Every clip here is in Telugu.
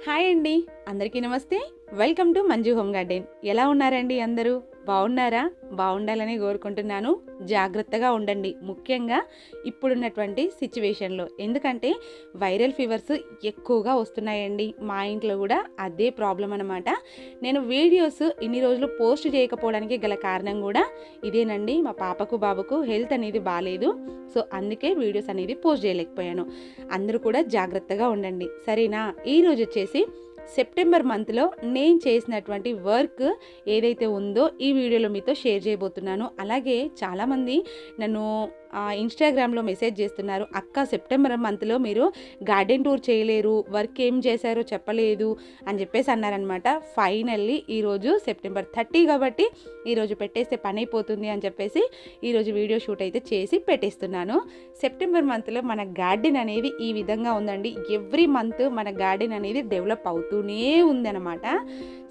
హాయ్ అండి, అందరికీ నమస్తే. Welcome to Manju home garden. ఎలా ఉన్నారండి అందరూ? బాగున్నారా? బాగుండాలని కోరుకుంటున్నాను. జాగ్రత్తగా ఉండండి, ముఖ్యంగా ఇప్పుడున్నటువంటి సిచ్యువేషన్లో. ఎందుకంటే వైరల్ ఫీవర్స్ ఎక్కువగా వస్తున్నాయండి. మా ఇంట్లో కూడా అదే ప్రాబ్లం అనమాట. నేను వీడియోస్ ఇన్ని రోజులు పోస్ట్ చేయకపోవడానికి గల కారణం కూడా ఇదేనండి. మా పాపకు బాబుకు హెల్త్ అనేది బాగాలేదు. సో అందుకే వీడియోస్ అనేది పోస్ట్ చేయలేకపోయాను. అందరూ కూడా జాగ్రత్తగా ఉండండి, సరేనా? ఈరోజు వచ్చేసి సెప్టెంబర్ మంత్లో నేను చేసినటువంటి వర్క్ ఏదైతే ఉందో ఈ వీడియోలో మీతో షేర్ చేయబోతున్నాను. అలాగే చాలామంది నన్ను ఇన్స్టాగ్రామ్లో మెసేజ్ చేస్తున్నారు, అక్క సెప్టెంబర్ మంత్లో మీరు గార్డెన్ టూర్ చేయలేరు, వర్క్ ఏం చేశారో చెప్పలేదు అని చెప్పేసి అన్నారనమాట. ఫైనల్లీ ఈరోజు సెప్టెంబర్ 30 కాబట్టి ఈరోజు పెట్టేస్తే పని అయిపోతుంది అని చెప్పేసి ఈరోజు వీడియో షూట్ అయితే చేసి పెట్టేస్తున్నాను. సెప్టెంబర్ మంత్లో మన గార్డెన్ అనేది ఈ విధంగా ఉందండి. ఎవ్రీ మంత్ మన గార్డెన్ అనేది డెవలప్ అవుతూనే ఉందన్నమాట.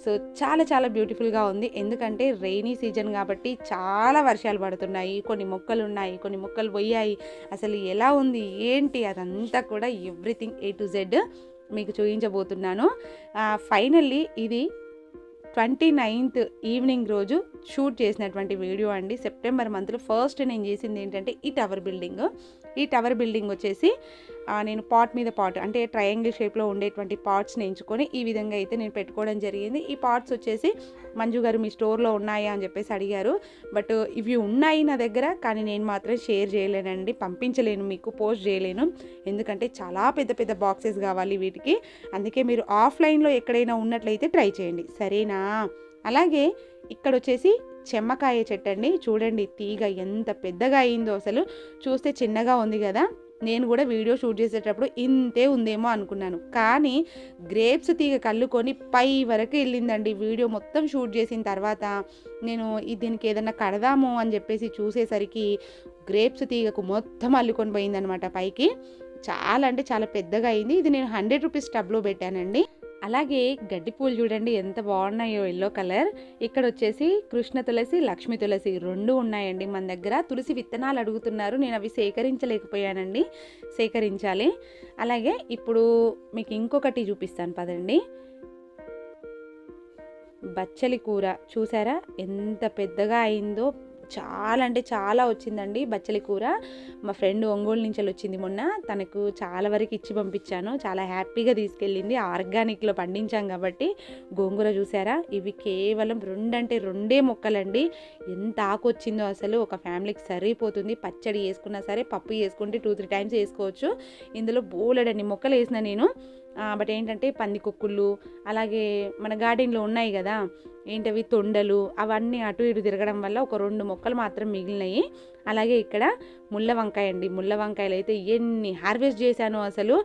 సో చాలా చాలా బ్యూటిఫుల్గా ఉంది. ఎందుకంటే రెయినీ సీజన్ కాబట్టి చాలా వర్షాలు పడుతున్నాయి, కొన్ని మొక్కలు ఉన్నాయి, కొన్ని మొక్కలు పోయాయి. అసలు ఎలా ఉంది ఏంటి అదంతా కూడా ఎవ్రీథింగ్ A to Z మీకు చూపించబోతున్నాను. ఫైనల్లీ ఇది 29th ఈవినింగ్ రోజు షూట్ చేసినటువంటి వీడియో అండి. సెప్టెంబర్ మంత్లో ఫస్ట్ నేను చేసింది ఏంటంటే ఈ టవర్ బిల్డింగ్ వచ్చేసి నేను పాట్ మీద పాట్ అంటే ట్రయాంగిల్ షేప్లో ఉండేటువంటి పాట్స్ని ఎంచుకొని ఈ విధంగా అయితే నేను పెట్టుకోవడం జరిగింది. ఈ పాట్స్ వచ్చేసి మంజు గారు మీ స్టోర్లో ఉన్నాయా అని చెప్పేసి అడిగారు. బట్ ఇవి ఉన్నాయి నా దగ్గర, కానీ నేను మాత్రం షేర్ చేయలేనండి, పంపించలేను, మీకు పోస్ట్ చేయలేను. ఎందుకంటే చాలా పెద్ద పెద్ద బాక్సెస్ కావాలి వీటికి. అందుకే మీరు ఆఫ్లైన్లో ఎక్కడైనా ఉన్నట్లయితే ట్రై చేయండి, సరేనా? అలాగే ఇక్కడ వచ్చేసి చెమ్మకాయ చెట్టు అండి. చూడండి తీగ ఎంత పెద్దగా అయిందో, అసలు చూస్తే చిన్నగా ఉంది కదా. నేను కూడా వీడియో షూట్ చేసేటప్పుడు ఇంతే ఉందేమో అనుకున్నాను, కానీ గ్రేప్స్ తీగ కల్లుకొని పై వరకు వెళ్ళిందండి. వీడియో మొత్తం షూట్ చేసిన తర్వాత నేను దీనికి ఏదన్నా కడదాము అని చెప్పేసి చూసేసరికి గ్రేప్స్ తీగకు మొత్తం అల్లుకొని పోయిందనమాట పైకి. చాలా అంటే చాలా పెద్దగా అయింది. ఇది నేను 100 రూపీస్ టబ్లో పెట్టానండి. అలాగే గడ్డి పూలు చూడండి ఎంత బాగున్నాయో, ఎల్లో కలర్. ఇక్కడ వచ్చేసి కృష్ణ తులసి, లక్ష్మీ తులసి రెండు ఉన్నాయండి మన దగ్గర. తులసి విత్తనాలు అడుగుతున్నారు, నేను అవి సేకరించలేకపోయానండి, సేకరించాలి. అలాగే ఇప్పుడు మీకు ఇంకొకటి చూపిస్తాను పదండి. బచ్చలి కూర చూసారా ఎంత పెద్దగా అయిందో, చాలా అంటే చాలా వచ్చిందండి బచ్చలి కూర. మా ఫ్రెండ్ ఒంగోలు నుంచి వచ్చింది మొన్న, తనకు చాలా వరకు ఇచ్చి పంపించాను, చాలా హ్యాపీగా తీసుకెళ్ళింది. ఆర్గానిక్లో పండించాం కాబట్టి. గోంగూర చూసారా, ఇవి కేవలం 2 మొక్కలండి. ఎంత ఆకు వచ్చిందో అసలు, ఒక ఫ్యామిలీకి సరిపోతుంది. పచ్చడి వేసుకున్నా సరే, పప్పు వేసుకుంటే 2-3 టైమ్స్ వేసుకోవచ్చు. ఇందులో బోలెడన్ని మొక్కలు వేసిన నేను. బట్ ఏంటంటే పందికొక్కుళ్ళు అలాగే మన గార్డెన్లో ఉన్నాయి కదా, ఏంటవి తొండలు, అవన్నీ అటు ఇటు తిరగడం వల్ల ఒక 2 మొక్కలు మాత్రం మిగిలినాయి. అలాగే ఇక్కడ ముళ్ళ వంకాయ అండి. ముళ్ళ వంకాయలు అయితే ఎన్ని హార్వెస్ట్ చేశానో, అసలు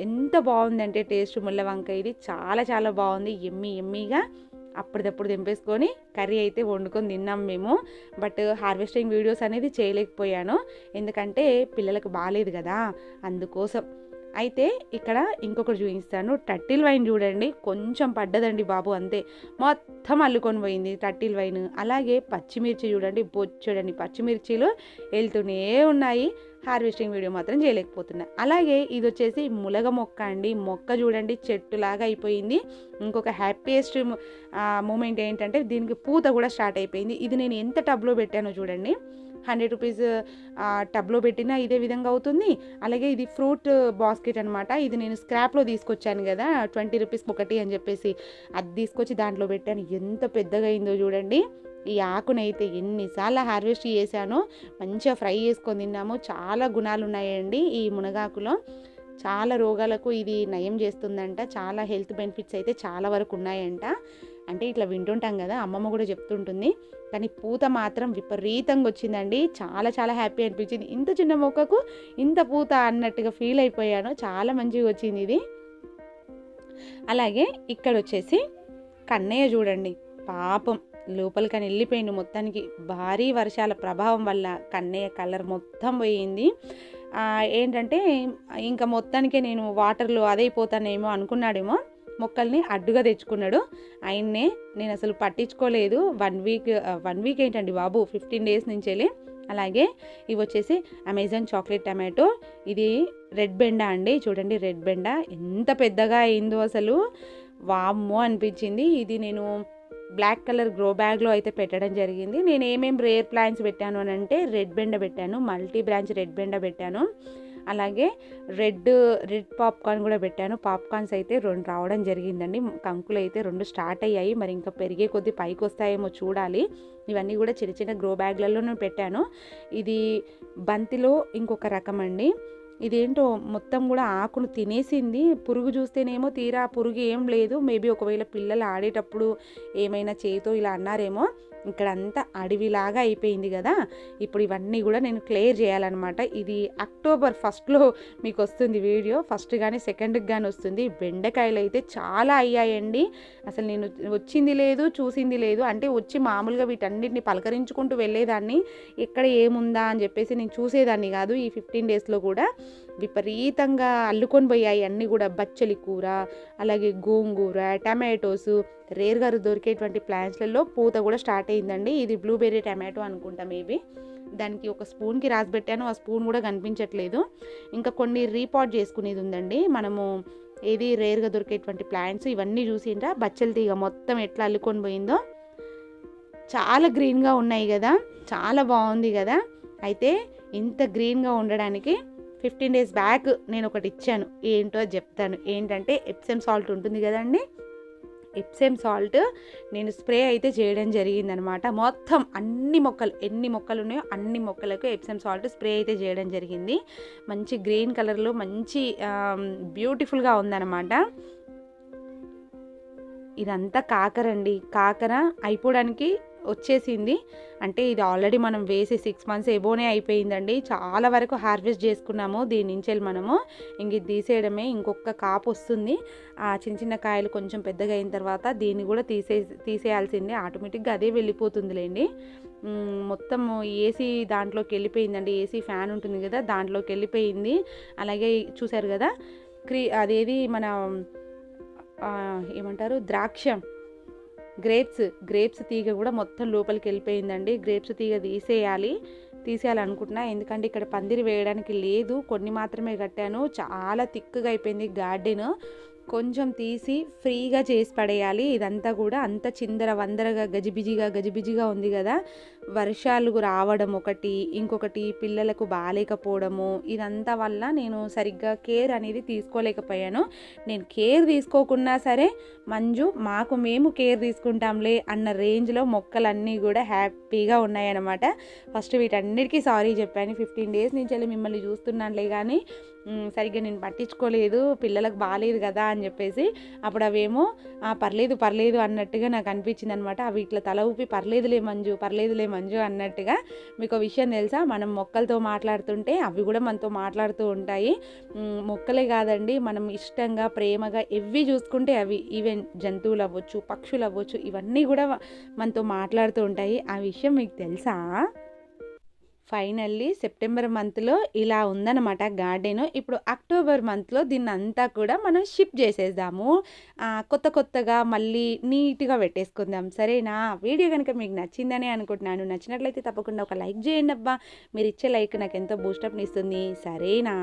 ఎంత బాగుందంటే టేస్ట్ ముళ్ళ వంకాయ ఇది చాలా చాలా బాగుంది. ఎమ్మీగా అప్పటిదప్పుడు తెంపేసుకొని కర్రీ అయితే వండుకొని తిన్నాం మేము. బట్ హార్వెస్టింగ్ వీడియోస్ అనేది చేయలేకపోయాను, ఎందుకంటే పిల్లలకు బాగాలేదు కదా, అందుకోసం. అయితే ఇక్కడ ఇంకొకటి చూపిస్తాను. టర్టిల్ వైన్ చూడండి, కొంచెం పడ్డదండి బాబు, అంతే మొత్తం అల్లుకొని పోయింది టర్టిల్ వైన్. అలాగే పచ్చిమిర్చి చూడండి, బొచ్చడండి పచ్చిమిర్చిలు వెళ్తూనే ఉన్నాయి. హార్వెస్టింగ్ వీడియో మాత్రం చేయలేకపోతున్నా. అలాగే ఇది వచ్చేసి ములగ మొక్క అండి. మొక్క చూడండి చెట్టులాగా అయిపోయింది. ఇంకొక హ్యాపీయెస్ట్ మూమెంట్ ఏంటంటే దీనికి పూత కూడా స్టార్ట్ అయిపోయింది. ఇది నేను ఎంత టబ్లో పెట్టానో చూడండి, 100 రూపీస్ టబ్లో పెట్టినా ఇదే విధంగా అవుతుంది. అలాగే ఇది ఫ్రూట్ బాస్కెట్ అనమాట. ఇది నేను స్క్రాప్లో తీసుకొచ్చాను కదా, 20 రూపీస్ ఒకటి అని చెప్పేసి, అది తీసుకొచ్చి దాంట్లో పెట్టాను. ఎంత పెద్దగా అయిందో చూడండి. ఈ ఆకునైతే ఎన్నిసార్లు హార్వెస్ట్ చేశానో, మంచిగా ఫ్రై చేసుకొని తిన్నాము. చాలా గుణాలు ఉన్నాయండి ఈ మునగాకులో, చాలా రోగాలకు ఇది నయం చేస్తుందంట. చాలా హెల్త్ బెనిఫిట్స్ అయితే చాలా వరకు ఉన్నాయంట. అంటే ఇట్లా వింటుంటాం కదా, అమ్మమ్మ కూడా చెప్తుంటుంది. కానీ పూత మాత్రం విపరీతంగా వచ్చిందండి. చాలా చాలా హ్యాపీ అనిపించింది. ఇంత చిన్న మొక్కకు ఇంత పూత అన్నట్టుగా ఫీల్ అయిపోయాను. చాలా మంచిగా వచ్చింది ఇది. అలాగే ఇక్కడ వచ్చేసి కన్నయ్య చూడండి, పాపం లోపలికని వెళ్ళిపోయింది మొత్తానికి. భారీ వర్షాల ప్రభావం వల్ల కన్నయ్య కలర్ మొత్తం పోయింది. ఏంటంటే ఇంకా మొత్తానికే నేను వాటర్లో అదైపోతానేమో అనుకున్నాడేమో, మొక్కల్ని అడ్డుగా తెచ్చుకున్నాడు. ఆయన్నే నేను అసలు పట్టించుకోలేదు. 1 వీక్ ఏంటండి బాబు, 15 డేస్ నుంచి వెళ్ళి అలాగే ఇవి వచ్చేసి అమెజాన్ చాక్లెట్ టమాటో, ఇది రెడ్ బెండా అండి. చూడండి రెడ్ బెండా ఎంత పెద్దగా అయిందో అసలు, వామ్మో అనిపించింది. ఇది నేను బ్లాక్ కలర్ గ్రో బ్యాగ్లో అయితే పెట్టడం జరిగింది. నేను ఏమేమి రేర్ ప్లాంట్స్ పెట్టాను అని అంటే రెడ్ బెండ పెట్టాను, మల్టీ బ్రాంచ్ రెడ్ బెండ పెట్టాను, అలాగే రెడ్ పాప్కార్న్ కూడా పెట్టాను. పాప్కార్న్స్ అయితే 2 రావడం జరిగిందండి. కంకులు అయితే 2 స్టార్ట్ అయ్యాయి, మరి ఇంకా పెరిగే కొద్దీ పైకి వస్తాయేమో చూడాలి. ఇవన్నీ కూడా చిన్న చిన్న గ్రో బ్యాగ్లలో నేను పెట్టాను. ఇది బంతిలో ఇంకొక రకం అండి. ఇదేంటో మొత్తం కూడా ఆకును తినేసింది. పురుగు చూస్తేనేమో తీరా పురుగు ఏం లేదు. మేబీ ఒకవేళ పిల్లలు ఆడేటప్పుడు ఏమైనా చేతో ఇలా అన్నారేమో. ఇక్కడ అంతా అడవిలాగా అయిపోయింది కదా. ఇప్పుడు ఇవన్నీ కూడా నేను క్లియర్ చేయాలన్నమాట. ఇది అక్టోబర్ 1లో మీకు వస్తుంది వీడియో, ఫస్ట్ కానీ సెకండ్కి కానీ వస్తుంది. బెండకాయలు అయితే చాలా అయ్యాయండి. అసలు నేను వచ్చింది లేదు చూసింది లేదు. అంటే వచ్చి మామూలుగా వీటన్నిటిని పలకరించుకుంటూ వెళ్ళేదాన్ని, ఎక్కడ ఏముందా అని చెప్పేసి నేను చూసేదాన్ని కాదు. ఈ 15 డేస్లో కూడా విపరీతంగా అల్లుకొని పోయాయి అన్నీ కూడా. బచ్చలి కూర, అలాగే గోంగూర, టమాటోస్, రేర్గా దొరికేటువంటి ప్లాంట్స్లలో పూత కూడా స్టార్ట్ అయిందండి. ఇది బ్లూబెర్రీ టమాటో అనుకుంటా మేబీ. దానికి ఒక స్పూన్కి రాసి పెట్టాను, ఆ స్పూన్ కూడా కనిపించట్లేదు. ఇంకా కొన్ని రీపాట్ చేసుకునేది ఉందండి. మనము ఏది రేర్గా దొరికేటువంటి ప్లాంట్స్ ఇవన్నీ చూసిండ్రా. బచ్చలి తీగ మొత్తం ఎట్లా అల్లుకొని పోయిందో, చాలా గ్రీన్గా ఉన్నాయి కదా, చాలా బాగుంది కదా. అయితే ఇంత గ్రీన్గా ఉండడానికి 15 డేస్ బ్యాక్ నేను ఒకటి ఇచ్చాను, ఏంటో చెప్తాను. ఏంటంటే ఎప్సమ్ సాల్ట్ ఉంటుంది కదండి, ఎప్సమ్ సాల్ట్ నేను స్ప్రే అయితే చేయడం జరిగిందనమాట. మొత్తం అన్ని మొక్కలు, ఎన్ని మొక్కలు ఉన్నాయో అన్ని మొక్కలకు ఎప్సమ్ సాల్ట్ స్ప్రే అయితే చేయడం జరిగింది. మంచి గ్రీన్ కలర్లో మంచి బ్యూటిఫుల్గా ఉందన్నమాట. ఇదంతా కాకర అండి. కాకర అయిపోవడానికి వచ్చేసింది. అంటే ఇది ఆల్రెడీ మనం వేసి 6 మంత్స్ ఎబోనే అయిపోయిందండి. చాలా వరకు హార్వెస్ట్ చేసుకున్నాము దీని నుంచి మనము. ఇంక ఇది తీసేయడమే. ఇంకొక కాపు వస్తుంది. ఆ చిన్న చిన్న కాయలు కొంచెం పెద్దగా అయిన తర్వాత దీన్ని కూడా తీసేయాల్సిందే. ఆటోమేటిక్గా అదే వెళ్ళిపోతుందిలేండి. మొత్తం ఏసీ దాంట్లోకి వెళ్ళిపోయిందండి. ఏసీ ఫ్యాన్ ఉంటుంది కదా, దాంట్లోకి వెళ్ళిపోయింది. అలాగే చూసారు కదా అదేది మన ఏమంటారు గ్రేప్స్ తీగ కూడా మొత్తం లోపలికి వెళ్ళిపోయిందండి. గ్రేప్స్ తీగ తీసేయాలనుకుంటున్నా, ఎందుకంటే ఇక్కడ పందిరి వేయడానికి లేదు, కొన్ని మాత్రమే కట్టాను. చాలా థిక్గా అయిపోయింది గార్డెన్. కొంచెం తీసి ఫ్రీగా చేసి పడేయాలి. ఇదంతా కూడా అంత చిందర వందరగా గజిబిజిగా ఉంది కదా. వర్షాలు రావడం ఒకటి, ఇంకొకటి పిల్లలకు బాగాలేకపోవడము, ఇదంతా వల్ల నేను సరిగ్గా కేర్ అనేది తీసుకోలేకపోయాను. నేను కేర్ తీసుకోకున్నా సరే మంజు మేము కేర్ తీసుకుంటాంలే అన్న రేంజ్లో మొక్కలన్నీ కూడా హ్యాపీగా ఉన్నాయన్నమాట. ఫస్ట్ వీటన్నిటికీ సారీ చెప్పాను. 15 డేస్ నుంచి మిమ్మల్ని చూస్తున్నానులే కానీ సరిగ్గా నేను పట్టించుకోలేదు, పిల్లలకు బాగాలేదు కదా అని చెప్పేసి. అప్పుడు అవేమో పర్లేదు అన్నట్టుగా నాకు అనిపించింది అనమాట. అవి ఇట్లా తల ఊపి పర్లేదులే మంజు అన్నట్టుగా. మీకు విషయం తెలుసా, మనం మొక్కలతో మాట్లాడుతుంటే అవి కూడా మనతో మాట్లాడుతూ ఉంటాయి. మొక్కలే కాదండి, మనం ఇష్టంగా ప్రేమగా ఎవ్వి చూసుకుంటే అవి, ఈవెన్ జంతువులు అవ్వచ్చు, పక్షులు అవ్వచ్చు, ఇవన్నీ కూడా మనతో మాట్లాడుతూ ఉంటాయి. ఆ విషయం మీకు తెలుసా? ఫైనల్లీ సెప్టెంబర్ మంత్లో ఇలా ఉందన్నమాట గార్డెన్. ఇప్పుడు అక్టోబర్ మంత్లో దీన్ని అంతా కూడా మనం షిఫ్ట్ చేసేద్దాము. కొత్తగా మళ్ళీ నీట్గా పెట్టేసుకుందాం, సరేనా? వీడియో కనుక మీకు నచ్చిందని అనుకుంటున్నాను. నచ్చినట్లయితే తప్పకుండా ఒక లైక్ చేయండి అబ్బా. మీరు ఇచ్చే లైక్ నాకు ఎంతో బూస్టప్ని ఇస్తుంది, సరేనా?